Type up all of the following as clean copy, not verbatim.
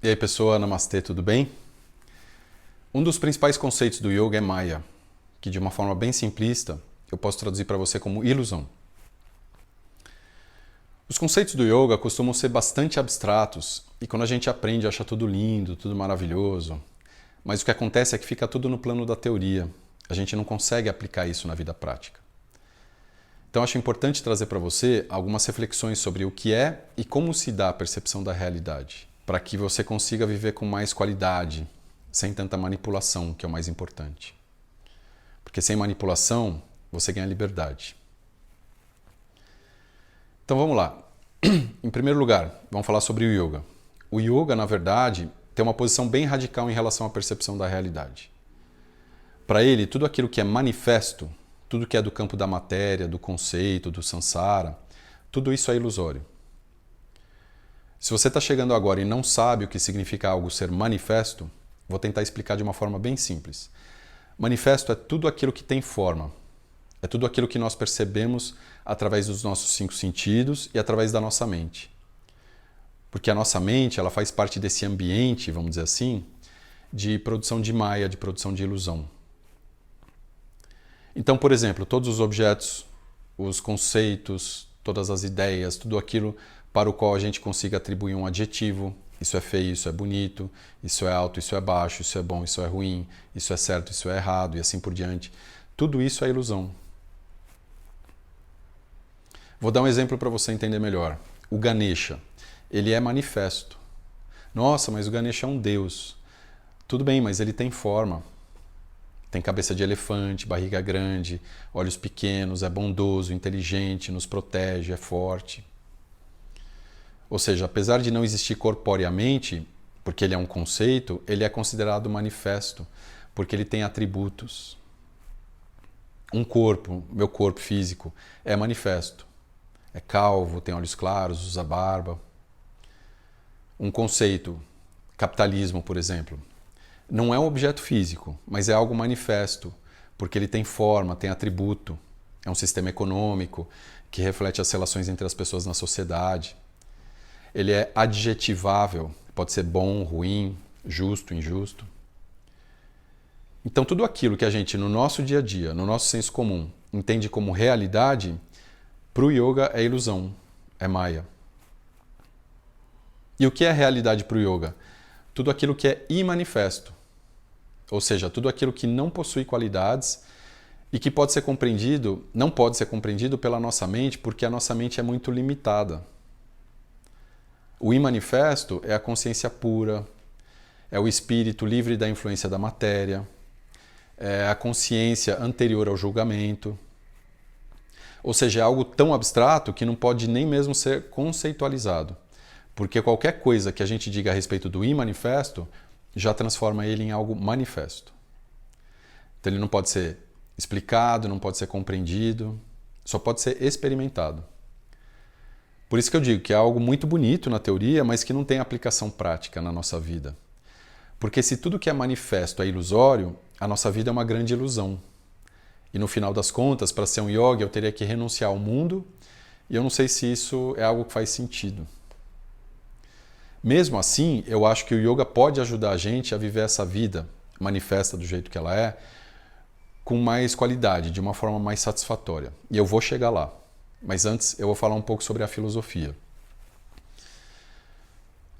E aí, pessoa, namastê, tudo bem? Um dos principais conceitos do yoga é Maya, que de uma forma bem simplista eu posso traduzir para você como ilusão. Os conceitos do yoga costumam ser bastante abstratos e quando a gente aprende acha tudo lindo, tudo maravilhoso, mas o que acontece é que fica tudo no plano da teoria. A gente não consegue aplicar isso na vida prática. Então acho importante trazer para você algumas reflexões sobre o que é e como se dá a percepção da realidade, para que você consiga viver com mais qualidade, sem tanta manipulação, que é o mais importante. Porque sem manipulação, você ganha liberdade. Então vamos lá. Em primeiro lugar, vamos falar sobre o yoga. O yoga, na verdade, tem uma posição bem radical em relação à percepção da realidade. Para ele, tudo aquilo que é manifesto, tudo que é do campo da matéria, do conceito, do samsara, tudo isso é ilusório. Se você está chegando agora e não sabe o que significa algo ser manifesto, vou tentar explicar de uma forma bem simples. Manifesto é tudo aquilo que tem forma. É tudo aquilo que nós percebemos através dos nossos 5 sentidos e através da nossa mente. Porque a nossa mente ela faz parte desse ambiente, vamos dizer assim, de produção de Maya, de produção de ilusão. Então, por exemplo, todos os objetos, os conceitos, todas as ideias, tudo aquilo para o qual a gente consiga atribuir um adjetivo, isso é feio, isso é bonito, isso é alto, isso é baixo, isso é bom, isso é ruim, isso é certo, isso é errado e assim por diante. Tudo isso é ilusão. Vou dar um exemplo para você entender melhor. O Ganesha, ele é manifesto. Nossa, mas o Ganesha é um deus. Tudo bem, mas ele tem forma. Tem cabeça de elefante, barriga grande, olhos pequenos, é bondoso, inteligente, nos protege, é forte. Ou seja, apesar de não existir corporeamente, porque ele é um conceito, ele é considerado manifesto, porque ele tem atributos. Um corpo, meu corpo físico, é manifesto. É calvo, tem olhos claros, usa barba. Um conceito, capitalismo, por exemplo, não é um objeto físico, mas é algo manifesto, porque ele tem forma, tem atributo. É um sistema econômico que reflete as relações entre as pessoas na sociedade. Ele é adjetivável, pode ser bom, ruim, justo, injusto. Então tudo aquilo que a gente no nosso dia a dia, no nosso senso comum, entende como realidade, para o yoga é ilusão, é Maya. E o que é realidade para o yoga? Tudo aquilo que é imanifesto, ou seja, tudo aquilo que não possui qualidades e que pode ser compreendido, não pode ser compreendido pela nossa mente porque a nossa mente é muito limitada. O imanifesto é a consciência pura, é o espírito livre da influência da matéria, é a consciência anterior ao julgamento. Ou seja, é algo tão abstrato que não pode nem mesmo ser conceitualizado. Porque qualquer coisa que a gente diga a respeito do imanifesto já transforma ele em algo manifesto. Então ele não pode ser explicado, não pode ser compreendido, só pode ser experimentado. Por isso que eu digo que é algo muito bonito na teoria, mas que não tem aplicação prática na nossa vida. Porque se tudo que é manifesto é ilusório, a nossa vida é uma grande ilusão. E no final das contas, para ser um yogi, eu teria que renunciar ao mundo, e eu não sei se isso é algo que faz sentido. Mesmo assim, eu acho que o yoga pode ajudar a gente a viver essa vida manifesta do jeito que ela é, com mais qualidade, de uma forma mais satisfatória. E eu vou chegar lá. Mas antes eu vou falar um pouco sobre a filosofia.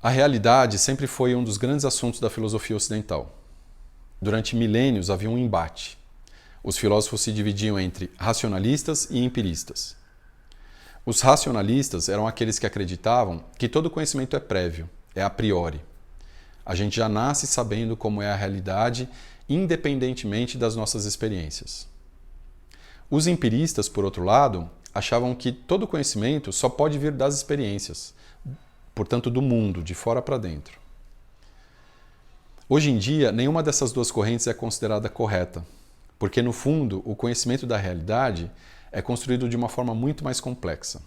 A realidade sempre foi um dos grandes assuntos da filosofia ocidental. Durante milênios havia um embate. Os filósofos se dividiam entre racionalistas e empiristas. Os racionalistas eram aqueles que acreditavam que todo conhecimento é prévio, é a priori. A gente já nasce sabendo como é a realidade, independentemente das nossas experiências. Os empiristas, por outro lado, achavam que todo conhecimento só pode vir das experiências, portanto do mundo, de fora para dentro. Hoje em dia, nenhuma dessas duas correntes é considerada correta, porque no fundo o conhecimento da realidade é construído de uma forma muito mais complexa.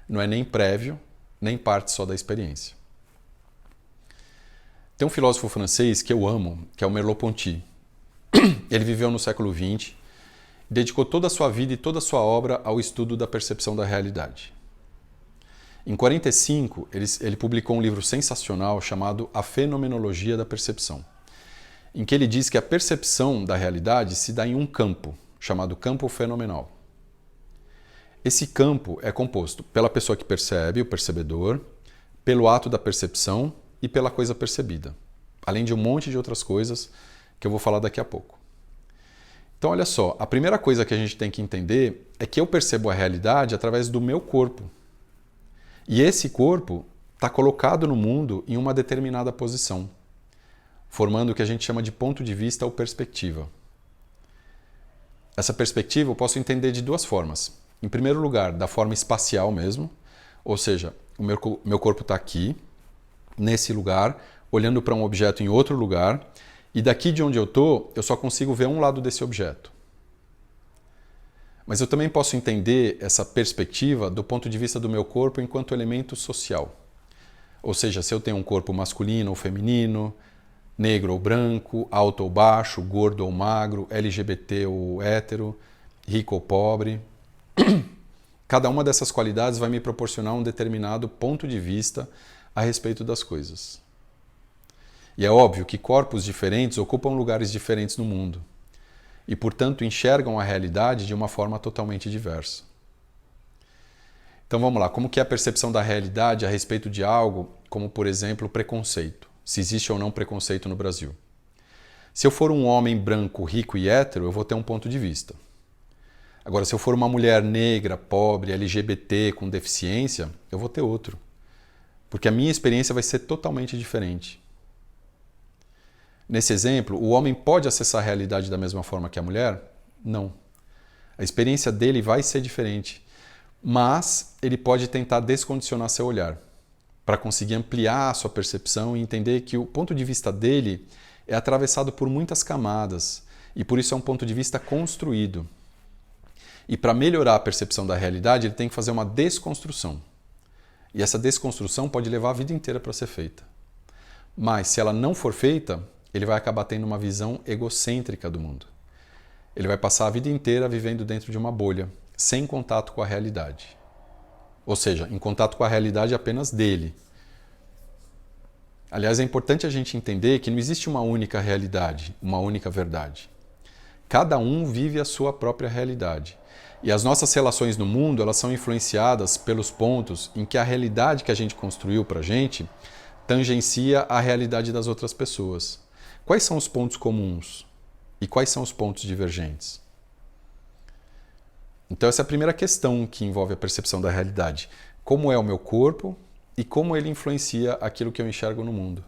Não é nem prévio, nem parte só da experiência. Tem um filósofo francês que eu amo, que é o Merleau-Ponty. Ele viveu no século XX, dedicou toda a sua vida e toda a sua obra ao estudo da percepção da realidade. Em 1945, ele publicou um livro sensacional chamado A Fenomenologia da Percepção, em que ele diz que a percepção da realidade se dá em um campo, chamado campo fenomenal. Esse campo é composto pela pessoa que percebe, o percebedor, pelo ato da percepção e pela coisa percebida, além de um monte de outras coisas que eu vou falar daqui a pouco. Então, olha só, a primeira coisa que a gente tem que entender é que eu percebo a realidade através do meu corpo. E esse corpo está colocado no mundo em uma determinada posição, formando o que a gente chama de ponto de vista ou perspectiva. Essa perspectiva eu posso entender de duas formas. Em primeiro lugar, da forma espacial mesmo, ou seja, o meu corpo está aqui, nesse lugar, olhando para um objeto em outro lugar, e daqui de onde eu estou, eu só consigo ver um lado desse objeto. Mas eu também posso entender essa perspectiva do ponto de vista do meu corpo enquanto elemento social. Ou seja, se eu tenho um corpo masculino ou feminino, negro ou branco, alto ou baixo, gordo ou magro, LGBT ou hétero, rico ou pobre. Cada uma dessas qualidades vai me proporcionar um determinado ponto de vista a respeito das coisas. E é óbvio que corpos diferentes ocupam lugares diferentes no mundo e, portanto, enxergam a realidade de uma forma totalmente diversa. Então vamos lá, como que é a percepção da realidade a respeito de algo, como por exemplo preconceito, se existe ou não preconceito no Brasil. Se eu for um homem branco, rico e hétero, eu vou ter um ponto de vista. Agora, se eu for uma mulher negra, pobre, LGBT, com deficiência, eu vou ter outro. Porque a minha experiência vai ser totalmente diferente. Nesse exemplo, o homem pode acessar a realidade da mesma forma que a mulher? Não. A experiência dele vai ser diferente. Mas ele pode tentar descondicionar seu olhar, para conseguir ampliar a sua percepção e entender que o ponto de vista dele é atravessado por muitas camadas e por isso é um ponto de vista construído. E para melhorar a percepção da realidade, ele tem que fazer uma desconstrução. E essa desconstrução pode levar a vida inteira para ser feita. Mas se ela não for feita, ele vai acabar tendo uma visão egocêntrica do mundo. Ele vai passar a vida inteira vivendo dentro de uma bolha, sem contato com a realidade. Ou seja, em contato com a realidade apenas dele. Aliás, é importante a gente entender que não existe uma única realidade, uma única verdade. Cada um vive a sua própria realidade. E as nossas relações no mundo, elas são influenciadas pelos pontos em que a realidade que a gente construiu para a gente tangencia a realidade das outras pessoas. Quais são os pontos comuns? E quais são os pontos divergentes? Então essa é a primeira questão que envolve a percepção da realidade. Como é o meu corpo e como ele influencia aquilo que eu enxergo no mundo.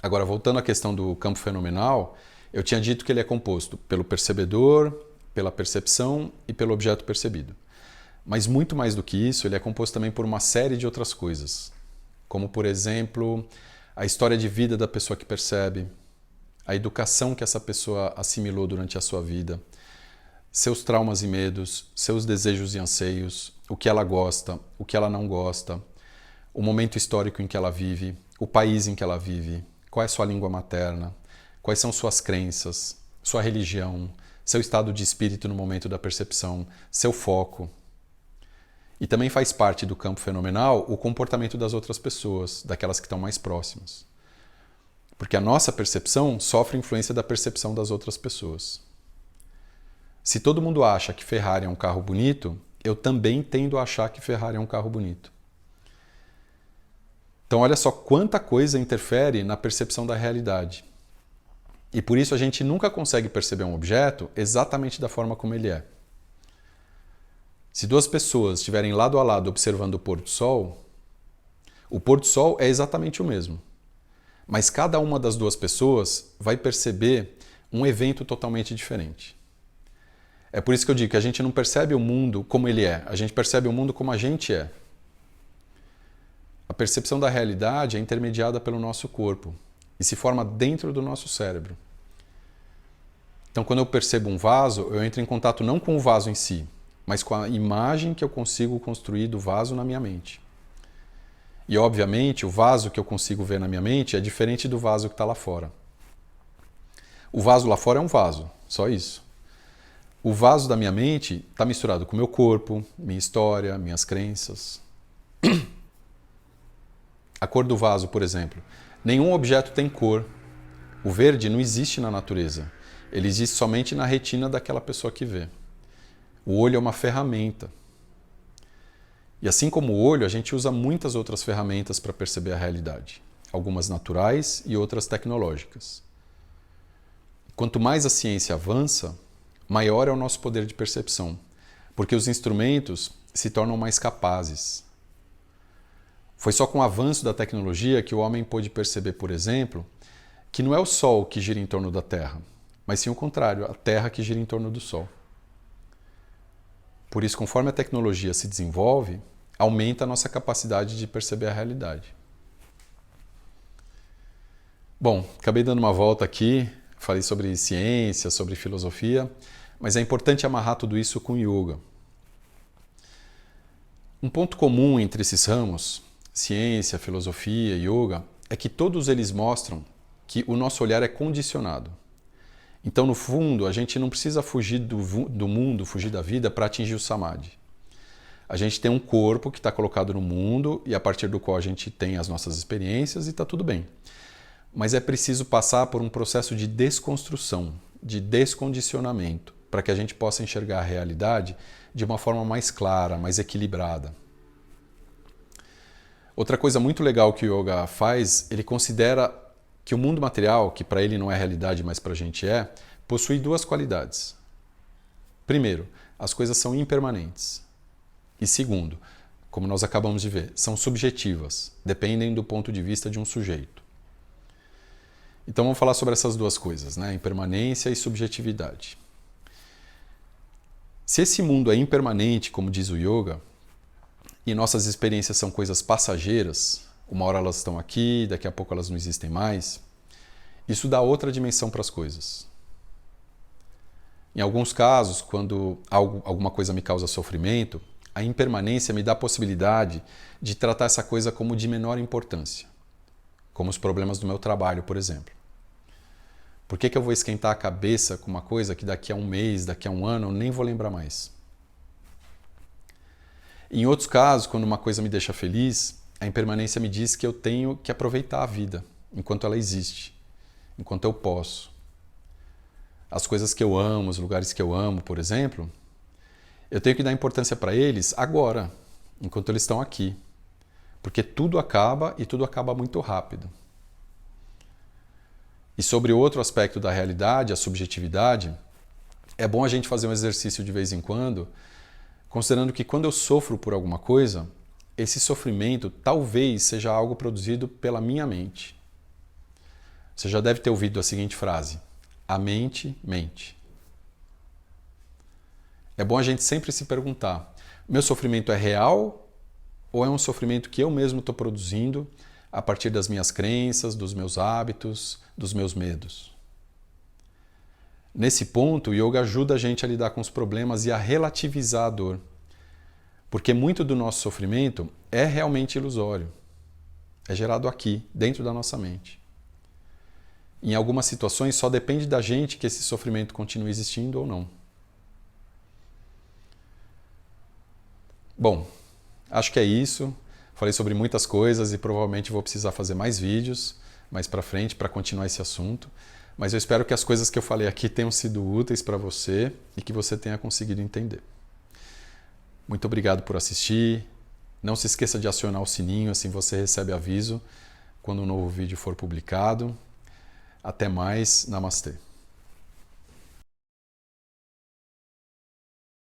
Agora, voltando à questão do campo fenomenal, eu tinha dito que ele é composto pelo percebedor, pela percepção e pelo objeto percebido. Mas muito mais do que isso, ele é composto também por uma série de outras coisas. Como, por exemplo, a história de vida da pessoa que percebe, a educação que essa pessoa assimilou durante a sua vida, seus traumas e medos, seus desejos e anseios, o que ela gosta, o que ela não gosta, o momento histórico em que ela vive, o país em que ela vive, qual é sua língua materna, quais são suas crenças, sua religião, seu estado de espírito no momento da percepção, seu foco. E também faz parte do campo fenomenal o comportamento das outras pessoas, daquelas que estão mais próximas. Porque a nossa percepção sofre influência da percepção das outras pessoas. Se todo mundo acha que Ferrari é um carro bonito, eu também tendo a achar que Ferrari é um carro bonito. Então olha só quanta coisa interfere na percepção da realidade. E por isso a gente nunca consegue perceber um objeto exatamente da forma como ele é. Se duas pessoas estiverem lado a lado observando o pôr do sol é exatamente o mesmo. Mas cada uma das duas pessoas vai perceber um evento totalmente diferente. É por isso que eu digo que a gente não percebe o mundo como ele é, a gente percebe o mundo como a gente é. A percepção da realidade é intermediada pelo nosso corpo e se forma dentro do nosso cérebro. Então, quando eu percebo um vaso, eu entro em contato não com o vaso em si, mas com a imagem que eu consigo construir do vaso na minha mente. E, obviamente, o vaso que eu consigo ver na minha mente é diferente do vaso que está lá fora. O vaso lá fora é um vaso, só isso. O vaso da minha mente está misturado com o meu corpo, minha história, minhas crenças. A cor do vaso, por exemplo. Nenhum objeto tem cor. O verde não existe na natureza. Ele existe somente na retina daquela pessoa que vê. O olho é uma ferramenta. E assim como o olho, a gente usa muitas outras ferramentas para perceber a realidade. Algumas naturais e outras tecnológicas. Quanto mais a ciência avança, maior é o nosso poder de percepção, porque os instrumentos se tornam mais capazes. Foi só com o avanço da tecnologia que o homem pôde perceber, por exemplo, que não é o Sol que gira em torno da Terra, mas sim o contrário, a Terra que gira em torno do Sol. Por isso, conforme a tecnologia se desenvolve, aumenta a nossa capacidade de perceber a realidade. Bom, acabei dando uma volta aqui, falei sobre ciência, sobre filosofia, mas é importante amarrar tudo isso com yoga. Um ponto comum entre esses ramos, ciência, filosofia e yoga, é que todos eles mostram que o nosso olhar é condicionado. Então, no fundo, a gente não precisa fugir do mundo, fugir da vida para atingir o samadhi. A gente tem um corpo que está colocado no mundo e a partir do qual a gente tem as nossas experiências e está tudo bem. Mas é preciso passar por um processo de desconstrução, de descondicionamento, para que a gente possa enxergar a realidade de uma forma mais clara, mais equilibrada. Outra coisa muito legal que o yoga faz, ele considera que o mundo material, que para ele não é realidade, mas para a gente é, possui duas qualidades. Primeiro, as coisas são impermanentes. E segundo, como nós acabamos de ver, são subjetivas, dependem do ponto de vista de um sujeito. Então vamos falar sobre essas duas coisas, né? Impermanência e subjetividade. Se esse mundo é impermanente, como diz o yoga, e nossas experiências são coisas passageiras, uma hora elas estão aqui, daqui a pouco elas não existem mais, isso dá outra dimensão para as coisas. Em alguns casos, quando alguma coisa me causa sofrimento, a impermanência me dá a possibilidade de tratar essa coisa como de menor importância, como os problemas do meu trabalho, por exemplo. Por que eu vou esquentar a cabeça com uma coisa que daqui a um mês, daqui a um ano, eu nem vou lembrar mais? Em outros casos, quando uma coisa me deixa feliz, a impermanência me diz que eu tenho que aproveitar a vida enquanto ela existe, enquanto eu posso. As coisas que eu amo, os lugares que eu amo, por exemplo, eu tenho que dar importância para eles agora, enquanto eles estão aqui. Porque tudo acaba e tudo acaba muito rápido. E sobre outro aspecto da realidade, a subjetividade, é bom a gente fazer um exercício de vez em quando, considerando que quando eu sofro por alguma coisa, esse sofrimento talvez seja algo produzido pela minha mente. Você já deve ter ouvido a seguinte frase: a mente mente. É bom a gente sempre se perguntar: meu sofrimento é real ou é um sofrimento que eu mesmo estou produzindo a partir das minhas crenças, dos meus hábitos, dos meus medos? Nesse ponto, o yoga ajuda a gente a lidar com os problemas e a relativizar a dor. Porque muito do nosso sofrimento é realmente ilusório. É gerado aqui, dentro da nossa mente. Em algumas situações, só depende da gente que esse sofrimento continue existindo ou não. Bom, acho que é isso. Falei sobre muitas coisas e provavelmente vou precisar fazer mais vídeos mais para frente para continuar esse assunto. Mas eu espero que as coisas que eu falei aqui tenham sido úteis para você e que você tenha conseguido entender. Muito obrigado por assistir. Não se esqueça de acionar o sininho, assim você recebe aviso quando um novo vídeo for publicado. Até mais. Namastê.